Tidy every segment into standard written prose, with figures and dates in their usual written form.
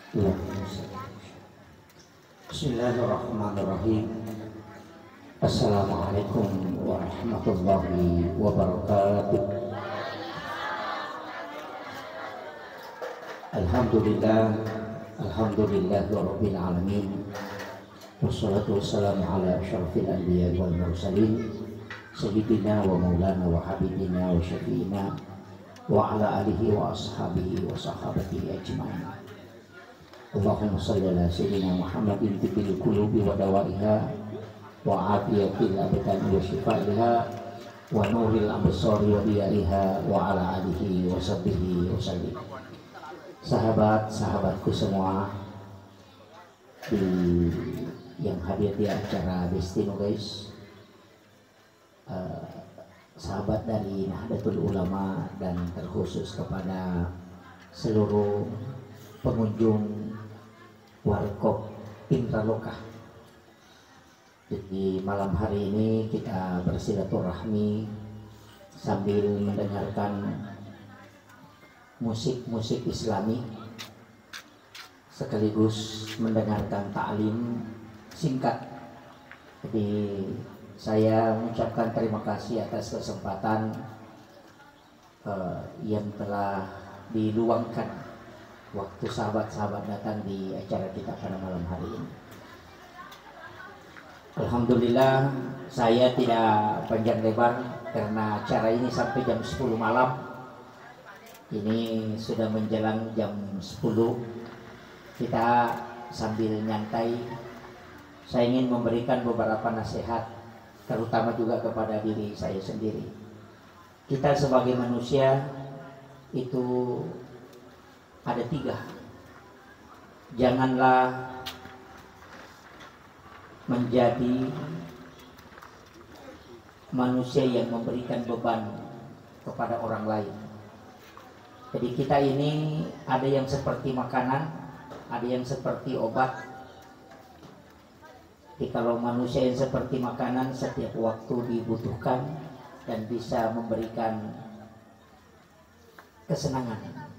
Bismillahirrahmanirrahim. Assalamualaikum warahmatullahi wabarakatuh. Alhamdulillahirabbil alamin. Wassalatu wassalamu ala asyrafil anbiya'i wal mursalin sayyidina wa maulana wa habibina wa syafi'ina wa ala alihi wa ashabihi wa sahabatihi ajma'in. Allahumma salli ala sayyidina Muhammadin tibbil qulubi wa dawaiha wa afiyatil abdani wa shifaiha wa nuril absari wa diyaiha wa ala alihi wa sahbihi wa sallim. Sahabat-sahabatku semua yang hadir di acara Destino guys, sahabat dari Nahdlatul Ulama, dan terkhusus kepada seluruh pengunjung Warkop Intraloka. Jadi malam hari ini kita bersilaturahmi sambil mendengarkan musik-musik Islami sekaligus mendengarkan ta'lim singkat. Jadi saya mengucapkan terima kasih atas kesempatan yang telah diluangkan waktu sahabat-sahabat datang di acara kita pada malam hari ini. Alhamdulillah, saya tidak panjang lebar karena acara ini sampai jam 10 malam. Ini sudah menjelang jam 10. Kita sambil nyantai, saya ingin memberikan beberapa nasihat, terutama juga kepada diri saya sendiri. Kita sebagai manusia itu ada 3. Janganlah menjadi manusia yang memberikan beban kepada orang lain. Jadi kita ini ada yang seperti makanan, ada yang seperti obat. Jadi kalau manusia yang seperti makanan setiap waktu dibutuhkan dan bisa memberikan kesenangan.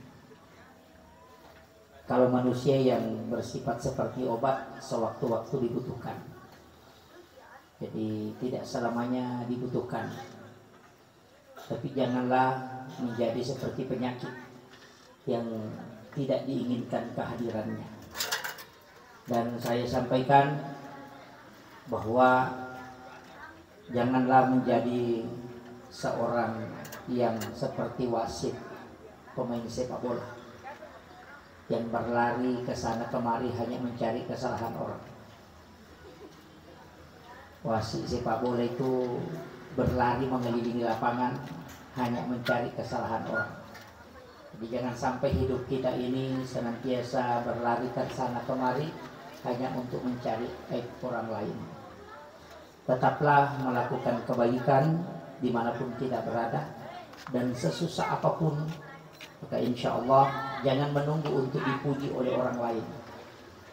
Kalau manusia yang bersifat seperti obat, sewaktu-waktu dibutuhkan. Jadi tidak selamanya dibutuhkan. Tapi janganlah menjadi seperti penyakit yang tidak diinginkan kehadirannya. Dan saya sampaikan bahwa janganlah menjadi seorang yang seperti wasit pemain sepak bola yang berlari ke sana kemari hanya mencari kesalahan orang. Wasit sepak bola itu berlari mengelilingi lapangan hanya mencari kesalahan orang. Jadi jangan sampai hidup kita ini senantiasa berlari ke sana kemari hanya untuk mencari aib orang lain. Tetaplah melakukan kebaikan dimanapun kita berada, dan sesusah apapun, maka insya Allah jangan menunggu untuk dipuji oleh orang lain.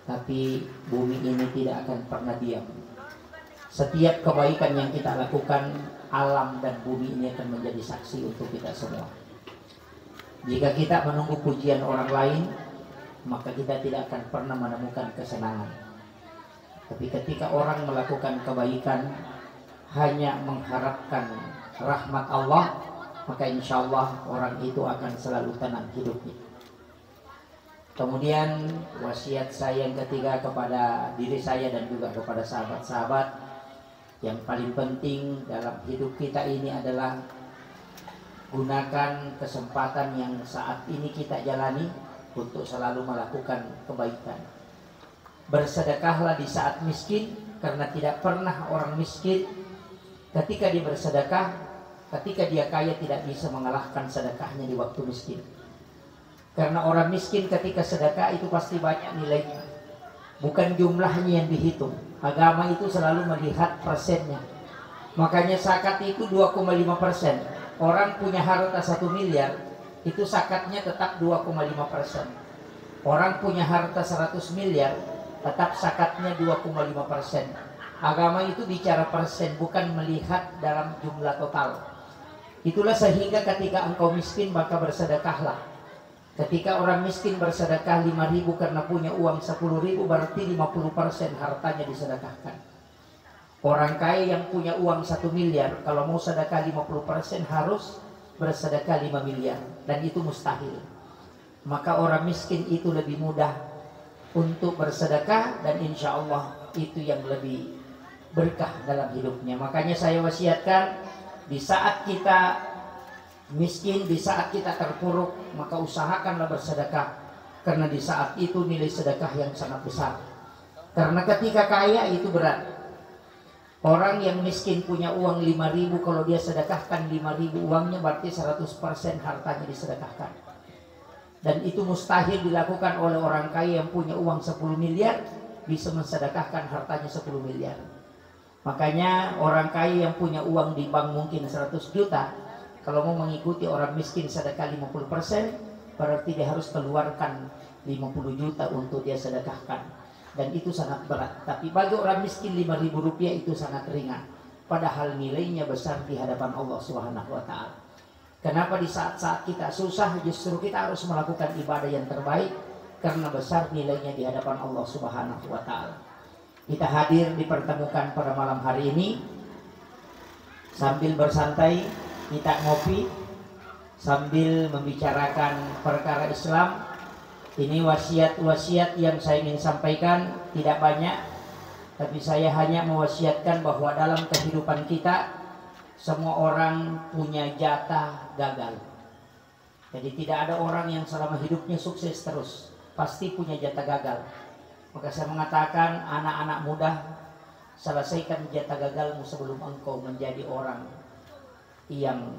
Tapi bumi ini tidak akan pernah diam. Setiap kebaikan yang kita lakukan, alam dan bumi ini akan menjadi saksi untuk kita semua. Jika kita menunggu pujian orang lain, maka kita tidak akan pernah menemukan kesenangan. Tapi ketika orang melakukan kebaikan hanya mengharapkan rahmat Allah, maka insya Allah orang itu akan selalu tenang hidupnya. Kemudian wasiat saya yang ketiga kepada diri saya dan juga kepada sahabat-sahabat, yang paling penting dalam hidup kita ini adalah gunakan kesempatan yang saat ini kita jalani untuk selalu melakukan kebaikan. Bersedekahlah di saat miskin, karena tidak pernah orang miskin ketika dia bersedekah, ketika dia kaya tidak bisa mengalahkan sedekahnya di waktu miskin. Karena orang miskin ketika sedekah itu pasti banyak nilainya, bukan jumlahnya yang dihitung. Agama itu selalu melihat persennya. Makanya zakat itu 2,5%. Orang punya harta 1 miliar, itu zakatnya tetap 2,5%. Orang punya harta 100 miliar, tetap zakatnya 2,5%. Agama itu bicara persen, bukan melihat dalam jumlah total. Itulah sehingga ketika engkau miskin maka bersedekahlah. Ketika orang miskin bersedekah 5.000 karena punya uang 10.000, berarti 50% hartanya disedekahkan. Orang kaya yang punya uang 1 miliar, kalau mau sedekah 50% harus bersedekah 5 miliar. Dan itu mustahil. Maka orang miskin itu lebih mudah untuk bersedekah, dan insya Allah itu yang lebih berkah dalam hidupnya. Makanya saya wasiatkan, di saat kita miskin, di saat kita terpuruk, maka usahakanlah bersedekah, karena di saat itu nilai sedekah yang sangat besar. Karena ketika kaya itu berat. Orang yang miskin punya uang 5.000, kalau dia sedekahkan 5.000 uangnya, berarti 100% hartanya disedekahkan. Dan itu mustahil dilakukan oleh orang kaya yang punya uang 10 miliar bisa mensedekahkan hartanya 10 miliar. Makanya orang kaya yang punya uang di bank mungkin 100 juta, kalau mau mengikuti orang miskin sedekah 50%, berarti dia harus keluarkan 50 juta untuk dia sedekahkan. Dan itu sangat berat. Tapi bagi orang miskin 5.000 rupiah itu sangat ringan. Padahal nilainya besar di hadapan Allah Subhanahu wa Ta'ala. Kenapa di saat-saat kita susah justru kita harus melakukan ibadah yang terbaik? Karena besar nilainya di hadapan Allah Subhanahu wa Ta'ala. Kita hadir dipertemukan pada malam hari ini sambil bersantai, kita ngopi sambil membicarakan perkara Islam. Ini wasiat-wasiat yang saya ingin sampaikan, tidak banyak, tapi saya hanya mewasiatkan bahwa dalam kehidupan kita semua orang punya jatah gagal. Jadi tidak ada orang yang selama hidupnya sukses terus, pasti punya jatah gagal. Maka saya mengatakan, anak-anak muda, selesaikan jatah gagalmu sebelum engkau menjadi orang yang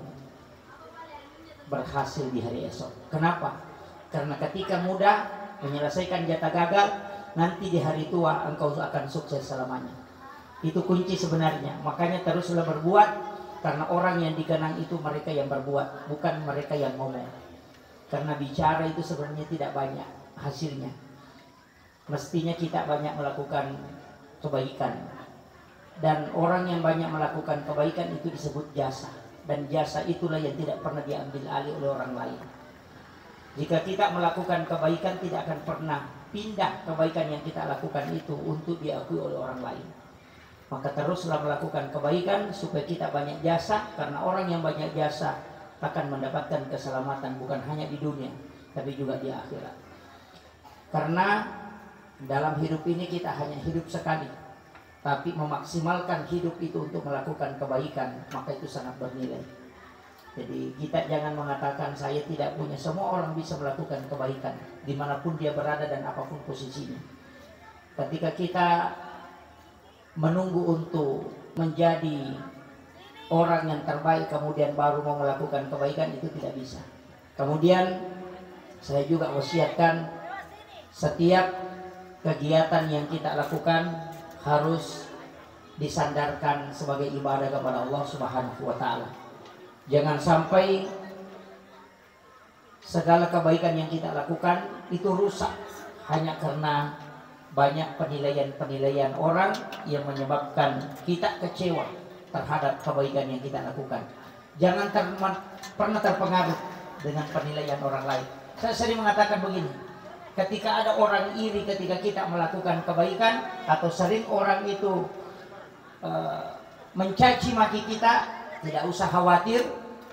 berhasil di hari esok. Kenapa? Karena ketika muda menyelesaikan jatah gagal, nanti di hari tua engkau akan sukses selamanya. Itu kunci sebenarnya. Makanya teruslah berbuat, karena orang yang dikenang itu mereka yang berbuat, bukan mereka yang ngomong. Karena bicara itu sebenarnya tidak banyak hasilnya. Mestinya kita banyak melakukan kebaikan. Dan orang yang banyak melakukan kebaikan itu disebut jasa. Dan jasa itulah yang tidak pernah diambil alih oleh orang lain. Jika kita melakukan kebaikan, tidak akan pernah pindah kebaikan yang kita lakukan itu untuk diakui oleh orang lain. Maka teruslah melakukan kebaikan supaya kita banyak jasa, karena orang yang banyak jasa akan mendapatkan keselamatan bukan hanya di dunia, tapi juga di akhirat. Karena dalam hidup ini kita hanya hidup sekali, tapi memaksimalkan hidup itu untuk melakukan kebaikan, maka itu sangat bernilai. Jadi kita jangan mengatakan saya tidak punya. Semua orang bisa melakukan kebaikan dimanapun dia berada dan apapun posisinya. Ketika kita menunggu untuk menjadi orang yang terbaik kemudian baru mau melakukan kebaikan, itu tidak bisa. Kemudian saya juga wasiatkan, setiap kegiatan yang kita lakukan harus disandarkan sebagai ibadah kepada Allah Subhanahu wa Ta'ala. Jangan sampai segala kebaikan yang kita lakukan itu rusak hanya karena banyak penilaian-penilaian orang yang menyebabkan kita kecewa terhadap kebaikan yang kita lakukan. Jangan pernah terpengaruh dengan penilaian orang lain. Saya sering mengatakan begini, ketika ada orang iri ketika kita melakukan kebaikan, atau sering orang itu mencaci maki kita, tidak usah khawatir,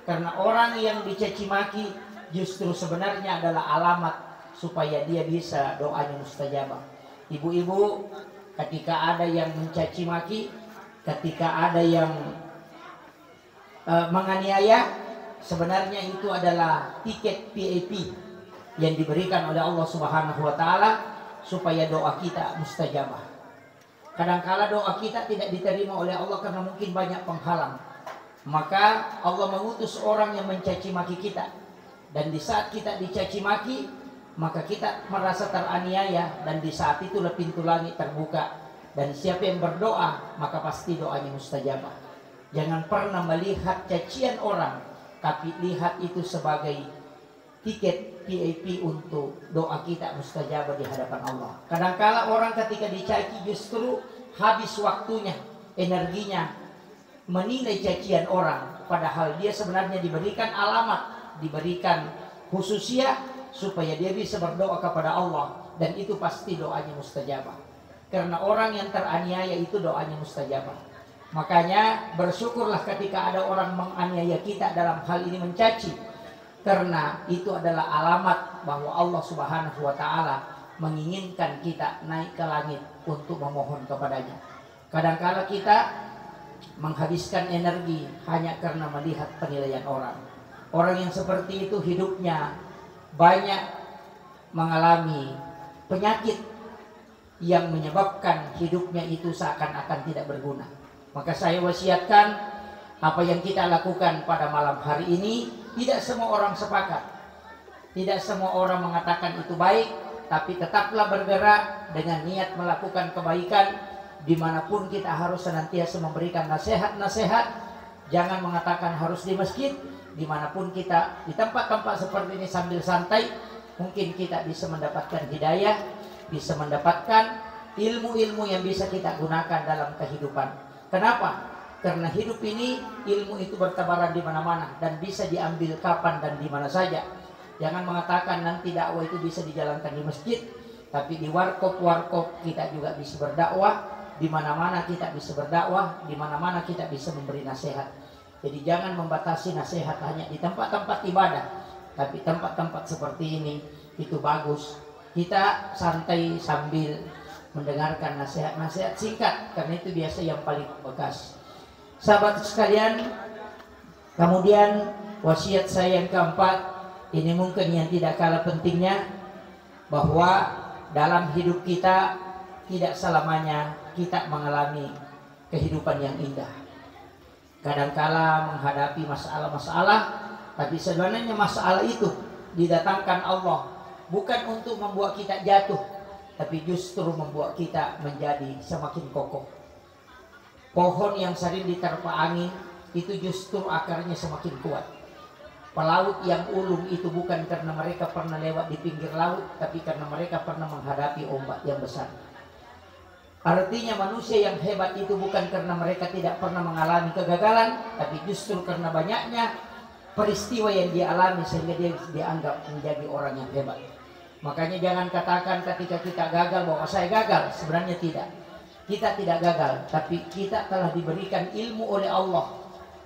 karena orang yang dicaci maki justru sebenarnya adalah alamat supaya dia bisa doanya mustajabah. Ibu-ibu, ketika ada yang mencaci maki, ketika ada yang menganiaya, sebenarnya itu adalah tiket VIP yang diberikan oleh Allah Subhanahu wa Ta'ala supaya doa kita mustajabah. Kadangkala doa kita tidak diterima oleh Allah karena mungkin banyak penghalang. Maka Allah mengutus orang yang mencaci maki kita. Dan di saat kita dicaci maki, maka kita merasa teraniaya. Dan di saat itulah pintu langit terbuka. Dan siapa yang berdoa, maka pasti doanya mustajabah. Jangan pernah melihat cacian orang, tapi lihat itu sebagai tiket VIP untuk doa kita mustajabah di hadapan Allah. Kadangkala orang ketika dicaci justru habis waktunya, energinya menilai cacian orang, padahal dia sebenarnya diberikan alamat, diberikan khususnya supaya dia bisa berdoa kepada Allah, dan itu pasti doanya mustajabah. Karena orang yang teraniaya itu doanya mustajabah. Makanya bersyukurlah ketika ada orang menganiaya kita dalam hal ini mencaci, karena itu adalah alamat bahwa Allah Subhanahu wa Ta'ala menginginkan kita naik ke langit untuk memohon kepadanya. Kadangkala kita menghabiskan energi hanya karena melihat penilaian orang. Orang yang seperti itu hidupnya banyak mengalami penyakit yang menyebabkan hidupnya itu seakan-akan tidak berguna. Maka saya wasiatkan, apa yang kita lakukan pada malam hari ini, tidak semua orang sepakat, tidak semua orang mengatakan itu baik, tapi tetaplah bergerak dengan niat melakukan kebaikan. Dimanapun kita harus senantiasa memberikan nasihat-nasihat. Jangan mengatakan harus di masjid. Dimanapun kita di tempat-tempat seperti ini sambil santai, mungkin kita bisa mendapatkan hidayah, bisa mendapatkan ilmu-ilmu yang bisa kita gunakan dalam kehidupan. Kenapa? Karena hidup ini ilmu itu bertebaran di mana-mana dan bisa diambil kapan dan di mana saja. Jangan mengatakan nanti dakwah itu bisa dijalankan di masjid, tapi di warkop kita juga bisa berdakwah. Di mana-mana kita bisa berdakwah, di mana-mana kita bisa memberi nasihat. Jadi jangan membatasi nasihat hanya di tempat-tempat ibadah, tapi tempat-tempat seperti ini itu bagus. Kita santai sambil mendengarkan nasihat-nasihat singkat, karena itu biasa yang paling bekas. Sahabat sekalian, kemudian wasiat saya yang keempat, ini mungkin yang tidak kalah pentingnya, bahwa dalam hidup kita tidak selamanya kita mengalami kehidupan yang indah. Kadangkala menghadapi masalah-masalah, tapi sebenarnya masalah itu didatangkan Allah bukan untuk membuat kita jatuh, tapi justru membuat kita menjadi semakin kokoh. Pohon yang sering diterpa angin itu justru akarnya semakin kuat. Pelaut yang ulung itu bukan karena mereka pernah lewat di pinggir laut, tapi karena mereka pernah menghadapi ombak yang besar. Artinya manusia yang hebat itu bukan karena mereka tidak pernah mengalami kegagalan, tapi justru karena banyaknya peristiwa yang dia alami sehingga dia dianggap menjadi orang yang hebat. Makanya jangan katakan ketika kita gagal bahwa saya gagal. Sebenarnya tidak. Kita tidak gagal, tapi kita telah diberikan ilmu oleh Allah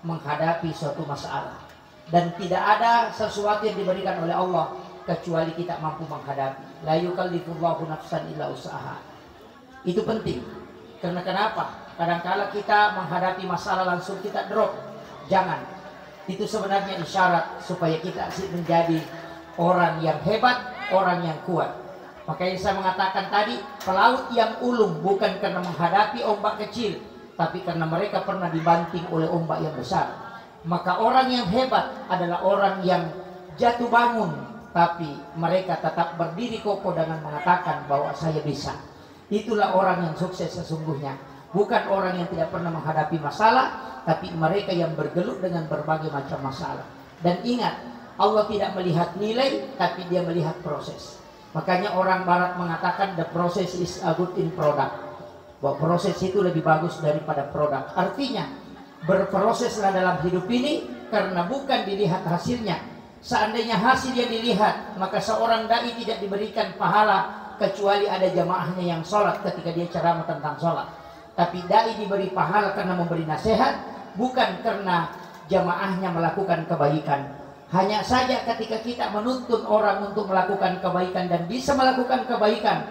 menghadapi suatu masalah. Dan tidak ada sesuatu yang diberikan oleh Allah kecuali kita mampu menghadapi. La yukallifullahu nafsan illa usaha. Itu penting. Karena kenapa? Kadangkala kita menghadapi masalah langsung kita drop. Jangan. Itu sebenarnya isyarat supaya kita menjadi orang yang hebat, orang yang kuat. Makanya saya mengatakan tadi, pelaut yang ulung bukan karena menghadapi ombak kecil, tapi karena mereka pernah dibanting oleh ombak yang besar. Maka orang yang hebat adalah orang yang jatuh bangun, tapi mereka tetap berdiri kokoh dengan mengatakan bahwa saya bisa. Itulah orang yang sukses sesungguhnya. Bukan orang yang tidak pernah menghadapi masalah, tapi mereka yang bergelut dengan berbagai macam masalah. Dan ingat, Allah tidak melihat nilai, tapi dia melihat proses. Makanya orang barat mengatakan the process is a good in product. Bahwa proses itu lebih bagus daripada produk. Artinya, berproseslah dalam hidup ini, karena bukan dilihat hasilnya. Seandainya hasil yang dilihat, maka seorang dai tidak diberikan pahala kecuali ada jamaahnya yang sholat ketika dia ceramah tentang sholat. Tapi dai diberi pahala karena memberi nasihat, bukan karena jamaahnya melakukan kebaikan. Hanya saja ketika kita menuntun orang untuk melakukan kebaikan dan bisa melakukan kebaikan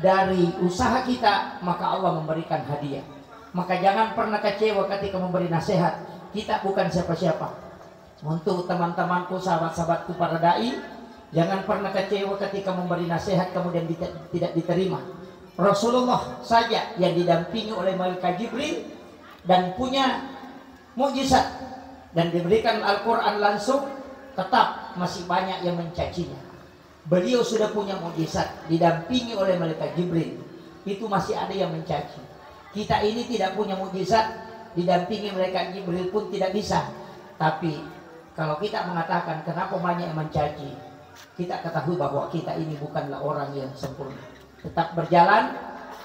dari usaha kita, maka Allah memberikan hadiah. Maka jangan pernah kecewa ketika memberi nasihat. Kita bukan siapa-siapa. Untuk teman-temanku, sahabat-sahabatku para dai, jangan pernah kecewa ketika memberi nasihat kemudian tidak diterima. Rasulullah saja yang didampingi oleh malaikat Jibril dan punya mukjizat dan diberikan Al-Quran langsung, tetap masih banyak yang mencacinya. Beliau sudah punya mukjizat didampingi oleh malaikat Jibril, itu masih ada yang mencaci. Kita ini tidak punya mukjizat, didampingi malaikat Jibril pun tidak bisa. Tapi kalau kita mengatakan kenapa banyak yang mencaci, kita ketahui bahwa kita ini bukanlah orang yang sempurna. Tetap berjalan,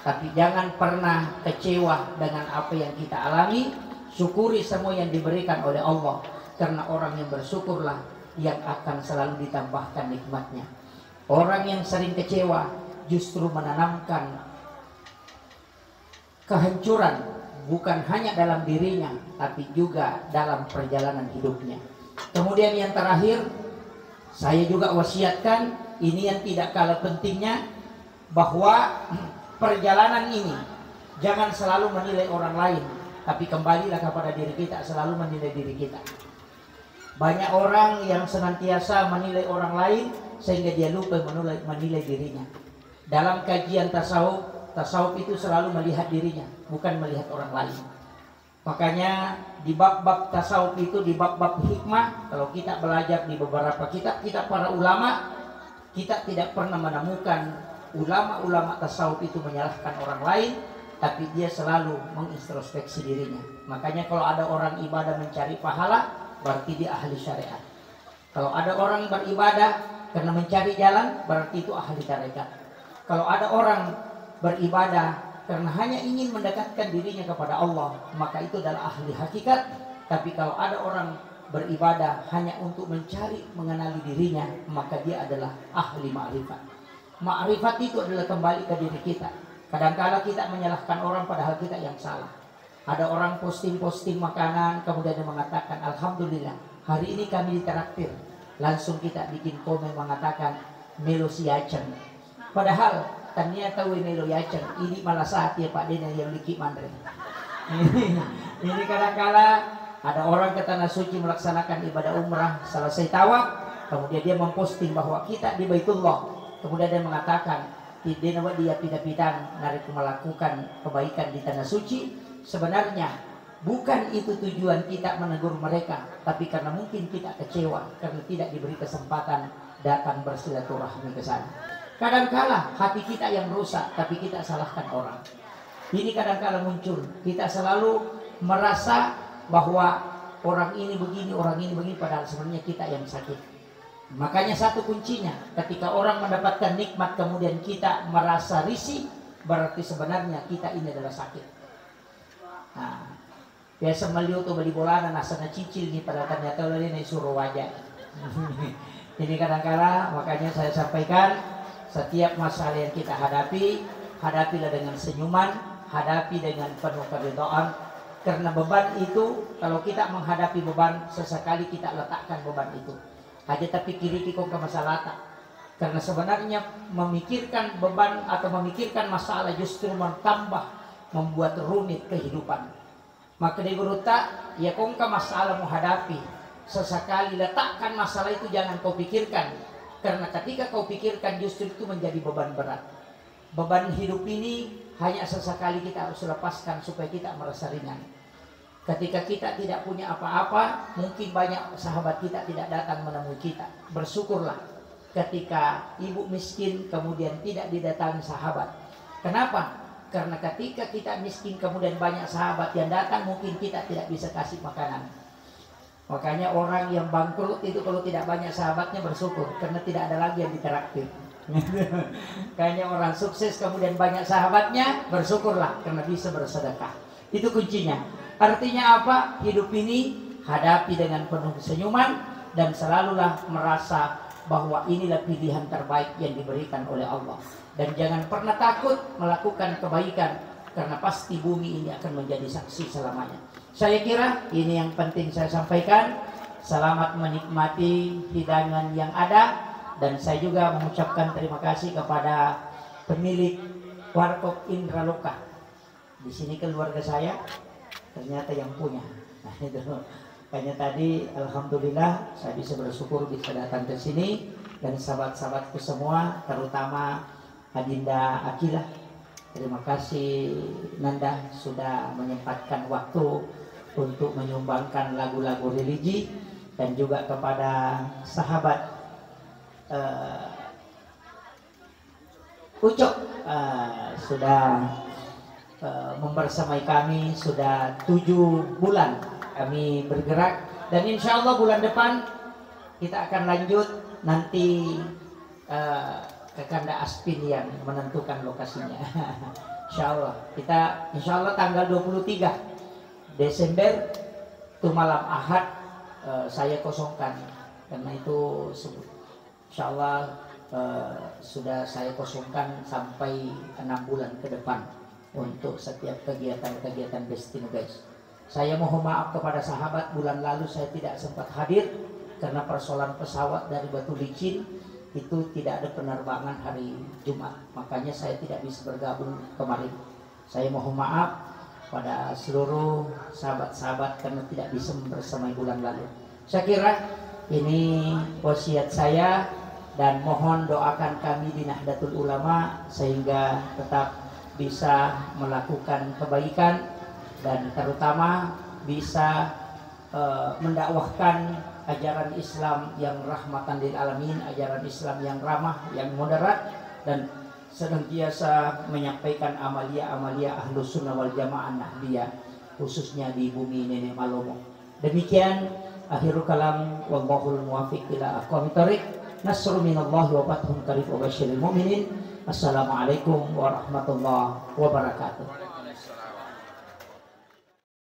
tapi jangan pernah kecewa dengan apa yang kita alami. Syukuri semua yang diberikan oleh Allah, karena orang yang bersyukurlah yang akan selalu ditambahkan nikmatnya. Orang yang sering kecewa justru menanamkan kehancuran, bukan hanya dalam dirinya tapi juga dalam perjalanan hidupnya. Kemudian yang terakhir, saya juga wasiatkan, ini yang tidak kalah pentingnya, bahwa perjalanan ini jangan selalu menilai orang lain, tapi kembalilah kepada diri kita, selalu menilai diri kita. Banyak orang yang senantiasa menilai orang lain sehingga dia lupa menilai dirinya. Dalam kajian tasawuf itu selalu melihat dirinya, bukan melihat orang lain. Makanya di bab-bab tasawuf itu, di bab-bab hikmah, kalau kita belajar di beberapa kitab para ulama, kita tidak pernah menemukan ulama-ulama tasawuf itu menyalahkan orang lain, tapi dia selalu mengintrospeksi dirinya. Makanya kalau ada orang ibadah mencari pahala, berarti dia ahli syariat. Kalau ada orang beribadah karena mencari jalan, berarti itu ahli tarekat. Kalau ada orang beribadah karena hanya ingin mendekatkan dirinya kepada Allah, maka itu adalah ahli hakikat. Tapi kalau ada orang beribadah hanya untuk mencari mengenali dirinya, maka dia adalah ahli ma'rifat. Ma'rifat itu adalah kembali ke diri kita. Kadang-kala kita menyalahkan orang padahal kita yang salah. Ada orang posting makanan, kemudian dia mengatakan, alhamdulillah hari ini kami ditraktir. Langsung kita bikin komen mengatakan melo siaceng. Padahal ternyata melo yaceng ini malah saat ya Pak Dena yang liki mandre. Ini kadang-kala ada orang ke tanah suci melaksanakan ibadah umrah, selesai tawaf, kemudian dia memposting bahwa kita di Baitullah. Kemudian dia mengatakan, dia pindah-pindah narik melakukan kebaikan di tanah suci. Sebenarnya bukan itu tujuan kita menegur mereka, tapi karena mungkin kita kecewa karena tidak diberi kesempatan datang bersilaturahmi ke sana. Kadang-kala hati kita yang rusak, tapi kita salahkan orang. Ini kadang-kala muncul, kita selalu merasa bahwa orang ini begini, padahal sebenarnya kita yang sakit. Makanya satu kuncinya, ketika orang mendapatkan nikmat kemudian kita merasa risih, berarti sebenarnya kita ini adalah sakit. Nah, biasa melihat tuh beli bola nasana cicil nih, pada ternyata ini suruh wajah. Ini kadang-kala makanya saya sampaikan, setiap masalah yang kita hadapi, hadapilah dengan senyuman, hadapi dengan penuh keridhaan. Karena beban itu, kalau kita menghadapi beban, sesekali kita letakkan beban itu. Aja tapi kiri kok ke masalah tak. Karena sebenarnya memikirkan beban atau memikirkan masalah justru membuat rumit kehidupan. Maka dia berutak, ya kongka masalah menghadapi. Sesekali letakkan masalah itu, jangan kau pikirkan. Karena ketika kau pikirkan justru itu menjadi beban berat. Beban hidup ini hanya sesekali kita harus lepaskan supaya kita merasa ringan. Ketika kita tidak punya apa-apa, mungkin banyak sahabat kita tidak datang menemui kita. Bersyukurlah ketika ibu miskin kemudian tidak didatangi sahabat. Kenapa? Karena ketika kita miskin kemudian banyak sahabat yang datang, mungkin kita tidak bisa kasih makanan. Makanya orang yang bangkrut itu kalau tidak banyak sahabatnya bersyukur, karena tidak ada lagi yang ditraktir. Kayaknya orang sukses kemudian banyak sahabatnya, bersyukurlah karena bisa bersedekah. Itu kuncinya. Artinya apa? Hidup ini hadapi dengan penuh senyuman dan selalulah merasa bahwa inilah pilihan terbaik yang diberikan oleh Allah. Dan jangan pernah takut melakukan kebaikan, karena pasti bumi ini akan menjadi saksi selamanya. Saya kira ini yang penting saya sampaikan. Selamat menikmati hidangan yang ada, dan saya juga mengucapkan terima kasih kepada pemilik Warkop Indraloka. Di sini keluarga saya ternyata yang punya. Nah itu. Makanya tadi alhamdulillah saya bisa bersyukur bisa datang ke sini, dan sahabat-sahabatku semua, terutama Adinda Akilah. Terima kasih Nanda sudah menyempatkan waktu untuk menyumbangkan lagu-lagu religi, dan juga kepada sahabat Ucok sudah membersamai kami sudah 7 bulan kami bergerak, dan insya Allah bulan depan kita akan lanjut nanti ke Kanda Aspin yang menentukan lokasinya. Insya Allah tanggal 23 Desember itu malam Ahad saya kosongkan, karena itu insya Allah sudah saya kosongkan sampai 6 bulan ke depan untuk setiap kegiatan-kegiatan Destino guys. Saya mohon maaf kepada sahabat, bulan lalu saya tidak sempat hadir karena persoalan pesawat dari Batu Licin itu tidak ada penerbangan hari Jumat, makanya saya tidak bisa bergabung kemarin. Saya mohon maaf pada seluruh sahabat-sahabat karena tidak bisa bersamai bulan lalu. Saya kira ini wasiat saya, dan mohon doakan kami di Nahdlatul Ulama sehingga tetap bisa melakukan kebaikan dan terutama bisa mendakwahkan ajaran Islam yang rahmatan lil alamin, ajaran Islam yang ramah, yang moderat, dan senantiasa menyampaikan amalia-amalia Ahlus Sunnah wal Jamaah Nahdliyah khususnya di bumi Nenek Malomo. Demikian akhirul kalam, wallahul muwaffiq ila aqwamit thoriq. Nasrun minallahi wa fathun qarib wa basyiril mu'minin. Assalamualaikum warahmatullahi wabarakatuh.